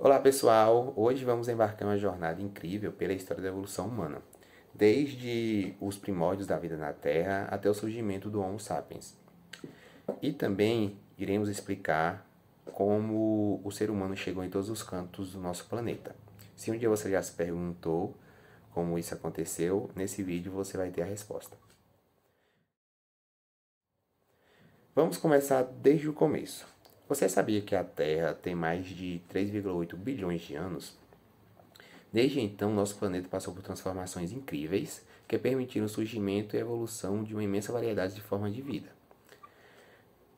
Olá pessoal, hoje vamos embarcar em uma jornada incrível pela história da evolução humana, desde os primórdios da vida na Terra até o surgimento do Homo sapiens. E também iremos explicar como o ser humano chegou em todos os cantos do nosso planeta. Se um dia você já se perguntou como isso aconteceu, nesse vídeo você vai ter a resposta. Vamos começar desde o começo. Você sabia que a Terra tem mais de 3,8 bilhões de anos? Desde então, nosso planeta passou por transformações incríveis que permitiram o surgimento e a evolução de uma imensa variedade de formas de vida.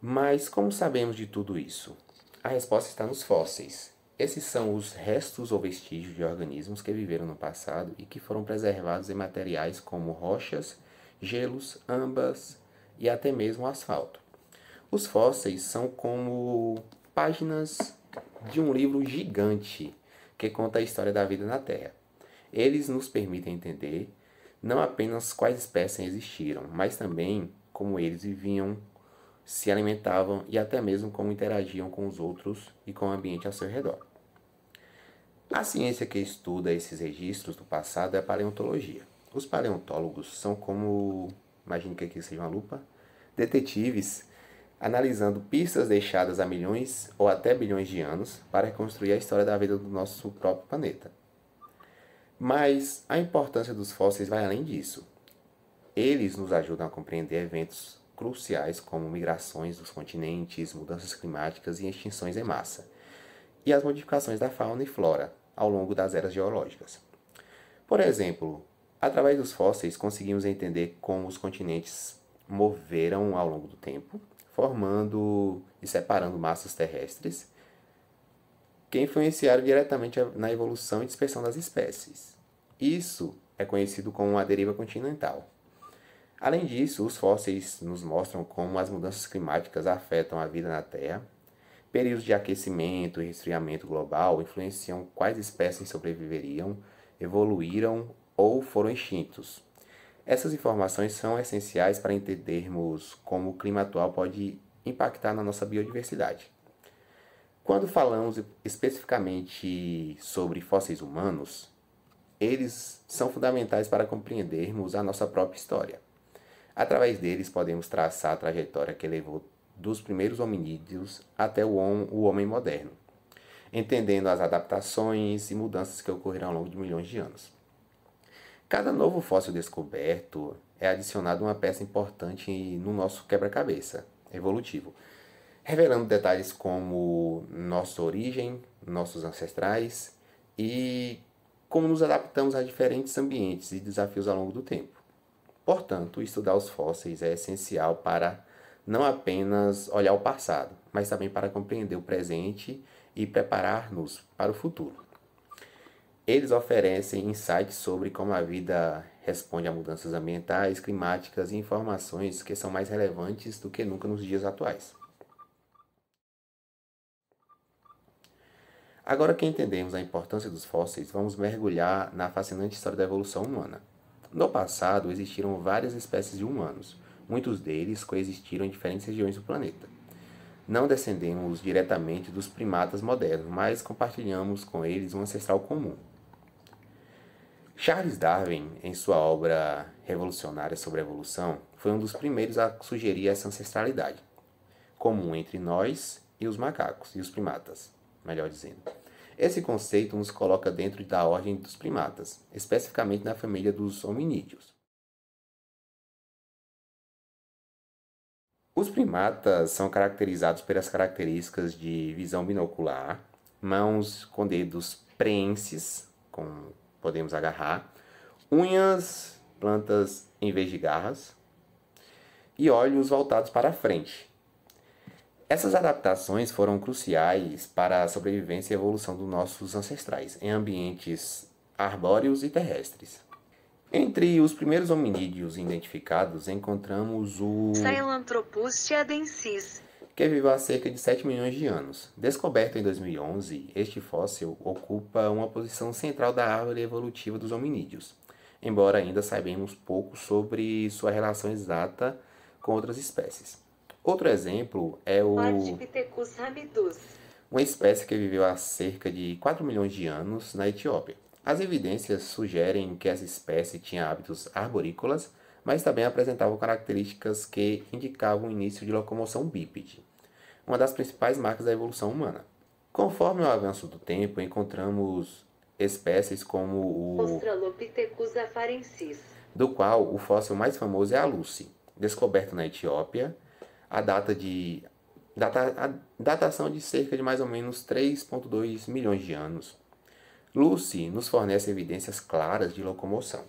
Mas como sabemos de tudo isso? A resposta está nos fósseis. Esses são os restos ou vestígios de organismos que viveram no passado e que foram preservados em materiais como rochas, gelos, âmbar e até mesmo asfalto. Os fósseis são como páginas de um livro gigante que conta a história da vida na Terra. Eles nos permitem entender não apenas quais espécies existiram, mas também como eles viviam, se alimentavam e até mesmo como interagiam com os outros e com o ambiente ao seu redor. A ciência que estuda esses registros do passado é a paleontologia. Os paleontólogos são como, imagine que aqui seja uma lupa, detetives analisando pistas deixadas há milhões ou até bilhões de anos para reconstruir a história da vida do nosso próprio planeta. Mas a importância dos fósseis vai além disso. Eles nos ajudam a compreender eventos cruciais como migrações dos continentes, mudanças climáticas e extinções em massa, e as modificações da fauna e flora ao longo das eras geológicas. Por exemplo, através dos fósseis conseguimos entender como os continentes moveram ao longo do tempo, formando e separando massas terrestres que influenciaram diretamente na evolução e dispersão das espécies. Isso é conhecido como a deriva continental. Além disso, os fósseis nos mostram como as mudanças climáticas afetam a vida na Terra. Períodos de aquecimento e resfriamento global influenciam quais espécies sobreviveriam, evoluíram ou foram extintos. Essas informações são essenciais para entendermos como o clima atual pode impactar na nossa biodiversidade. Quando falamos especificamente sobre fósseis humanos, eles são fundamentais para compreendermos a nossa própria história. Através deles podemos traçar a trajetória que levou dos primeiros hominídeos até o homem moderno, entendendo as adaptações e mudanças que ocorreram ao longo de milhões de anos. Cada novo fóssil descoberto é adicionado uma peça importante no nosso quebra-cabeça evolutivo, revelando detalhes como nossa origem, nossos ancestrais e como nos adaptamos a diferentes ambientes e desafios ao longo do tempo. Portanto, estudar os fósseis é essencial para não apenas olhar o passado, mas também para compreender o presente e preparar-nos para o futuro. Eles oferecem insights sobre como a vida responde a mudanças ambientais, climáticas e informações que são mais relevantes do que nunca nos dias atuais. Agora que entendemos a importância dos fósseis, vamos mergulhar na fascinante história da evolução humana. No passado, existiram várias espécies de humanos. Muitos deles coexistiram em diferentes regiões do planeta. Não descendemos diretamente dos primatas modernos, mas compartilhamos com eles um ancestral comum. Charles Darwin, em sua obra revolucionária sobre a evolução, foi um dos primeiros a sugerir essa ancestralidade, comum entre nós e os macacos, e os primatas, melhor dizendo. Esse conceito nos coloca dentro da ordem dos primatas, especificamente na família dos hominídeos. Os primatas são caracterizados pelas características de visão binocular, mãos com dedos preenses, como podemos agarrar, unhas, plantas em vez de garras, e olhos voltados para a frente. Essas adaptações foram cruciais para a sobrevivência e evolução dos nossos ancestrais em ambientes arbóreos e terrestres. Entre os primeiros hominídeos identificados, encontramos o Sahelanthropus tiadensis, que viveu há cerca de 7 milhões de anos. Descoberto em 2011, este fóssil ocupa uma posição central da árvore evolutiva dos hominídeos, embora ainda saibamos pouco sobre sua relação exata com outras espécies. Outro exemplo é o Ardipithecus ramidus, uma espécie que viveu há cerca de 4 milhões de anos na Etiópia. As evidências sugerem que essa espécie tinha hábitos arborícolas, mas também apresentava características que indicavam o início de locomoção bípede, uma das principais marcas da evolução humana. Conforme o avanço do tempo, encontramos espécies como o Australopithecus afarensis, do qual o fóssil mais famoso é a Lucy, descoberto na Etiópia, a datação de cerca de mais ou menos 3,2 milhões de anos. Lucy nos fornece evidências claras de locomoção,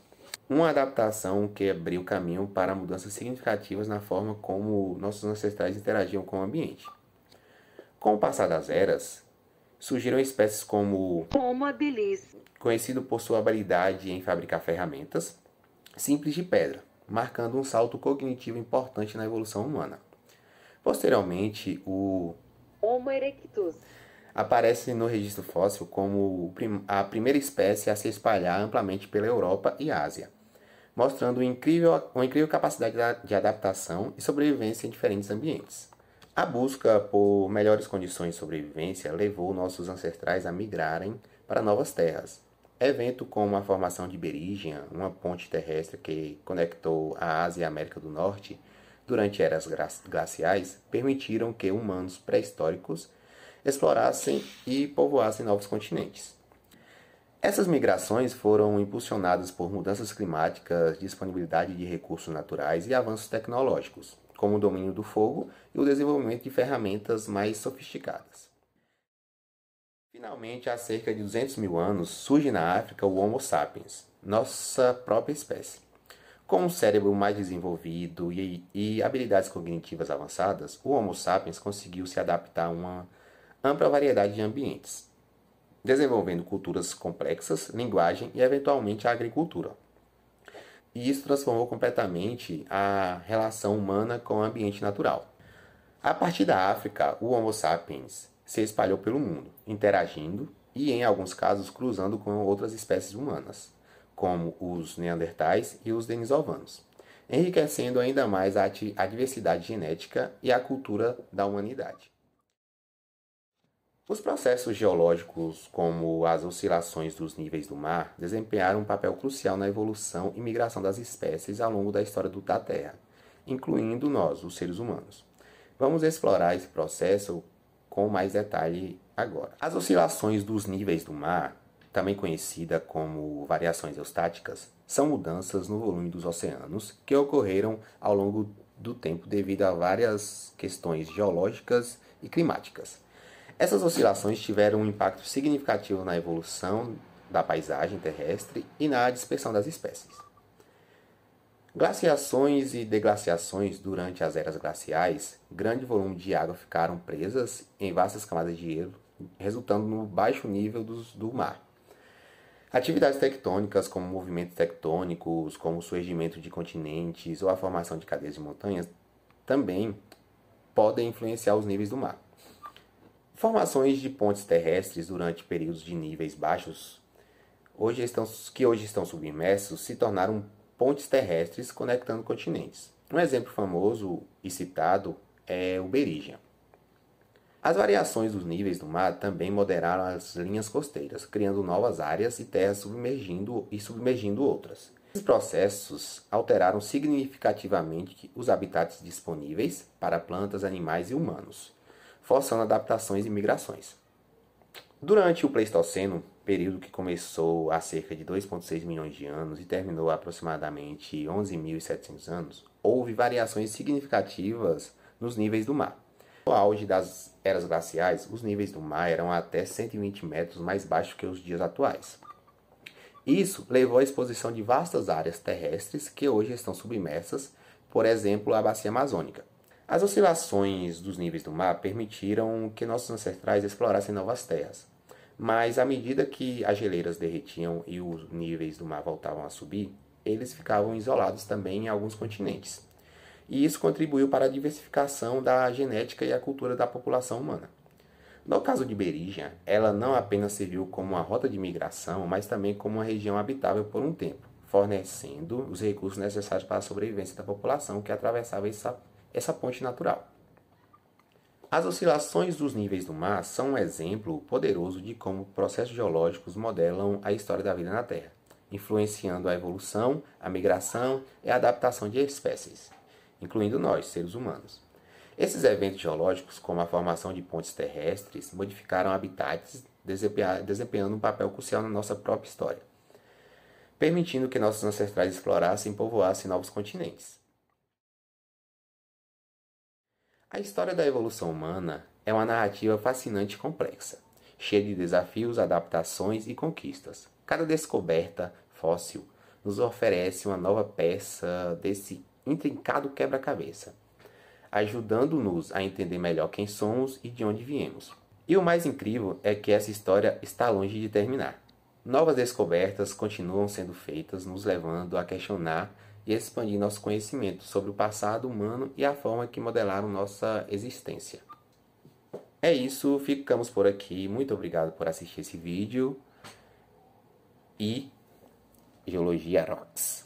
uma adaptação que abriu caminho para mudanças significativas na forma como nossos ancestrais interagiam com o ambiente. Com o passar das eras, surgiram espécies como Homo habilis, conhecido por sua habilidade em fabricar ferramentas simples de pedra, marcando um salto cognitivo importante na evolução humana. Posteriormente, o Homo erectus, aparece no registro fóssil como a primeira espécie a se espalhar amplamente pela Europa e Ásia, mostrando uma incrível capacidade de adaptação e sobrevivência em diferentes ambientes. A busca por melhores condições de sobrevivência levou nossos ancestrais a migrarem para novas terras. Evento como a formação de Berígea, uma ponte terrestre que conectou a Ásia e a América do Norte durante eras glaciais, permitiram que humanos pré-históricos explorassem e povoassem novos continentes. Essas migrações foram impulsionadas por mudanças climáticas, disponibilidade de recursos naturais e avanços tecnológicos, como o domínio do fogo e o desenvolvimento de ferramentas mais sofisticadas. Finalmente, há cerca de 200 mil anos, surge na África o Homo sapiens, nossa própria espécie. Com um cérebro mais desenvolvido e habilidades cognitivas avançadas, o Homo sapiens conseguiu se adaptar a uma ampla variedade de ambientes, desenvolvendo culturas complexas, linguagem e, eventualmente, a agricultura. E isso transformou completamente a relação humana com o ambiente natural. A partir da África, o Homo sapiens se espalhou pelo mundo, interagindo e, em alguns casos, cruzando com outras espécies humanas, como os neandertais e os denisovanos, enriquecendo ainda mais a diversidade genética e a cultura da humanidade. Os processos geológicos, como as oscilações dos níveis do mar, desempenharam um papel crucial na evolução e migração das espécies ao longo da história da Terra, incluindo nós, os seres humanos. Vamos explorar esse processo com mais detalhe agora. As oscilações dos níveis do mar, também conhecida como variações eustáticas, são mudanças no volume dos oceanos que ocorreram ao longo do tempo devido a várias questões geológicas e climáticas. Essas oscilações tiveram um impacto significativo na evolução da paisagem terrestre e na dispersão das espécies. Glaciações e deglaciações durante as eras glaciais, grande volume de água ficaram presas em vastas camadas de gelo, resultando no baixo nível do mar. Atividades tectônicas, como movimentos tectônicos, como o surgimento de continentes ou a formação de cadeias de montanhas, também podem influenciar os níveis do mar. Formações de pontes terrestres durante períodos de níveis baixos, que hoje estão submersos, se tornaram pontes terrestres conectando continentes. Um exemplo famoso e citado é o Berígea. As variações dos níveis do mar também moderaram as linhas costeiras, criando novas áreas e terras submergindo outras. Esses processos alteraram significativamente os habitats disponíveis para plantas, animais e humanos, forçando adaptações e migrações. Durante o Pleistoceno, período que começou há cerca de 2,6 milhões de anos e terminou há aproximadamente 11.700 anos, houve variações significativas nos níveis do mar. No auge das eras glaciais, os níveis do mar eram até 120 metros mais baixos que os dias atuais. Isso levou à exposição de vastas áreas terrestres que hoje estão submersas, por exemplo, a bacia amazônica. As oscilações dos níveis do mar permitiram que nossos ancestrais explorassem novas terras, mas à medida que as geleiras derretiam e os níveis do mar voltavam a subir, eles ficavam isolados também em alguns continentes. E isso contribuiu para a diversificação da genética e a cultura da população humana. No caso de Berígea, ela não apenas serviu como uma rota de migração, mas também como uma região habitável por um tempo, fornecendo os recursos necessários para a sobrevivência da população que atravessava essa ponte natural. As oscilações dos níveis do mar são um exemplo poderoso de como processos geológicos modelam a história da vida na Terra, influenciando a evolução, a migração e a adaptação de espécies, incluindo nós, seres humanos. Esses eventos geológicos, como a formação de pontes terrestres, modificaram habitats, desempenhando um papel crucial na nossa própria história, permitindo que nossos ancestrais explorassem e povoassem novos continentes. A história da evolução humana é uma narrativa fascinante e complexa, cheia de desafios, adaptações e conquistas. Cada descoberta fóssil nos oferece uma nova peça desse intrincado quebra-cabeça, ajudando-nos a entender melhor quem somos e de onde viemos. E o mais incrível é que essa história está longe de terminar. Novas descobertas continuam sendo feitas, nos levando a questionar e expandir nosso conhecimento sobre o passado humano e a forma que modelaram nossa existência. É isso, ficamos por aqui. Muito obrigado por assistir esse vídeo e Geologia Rocks!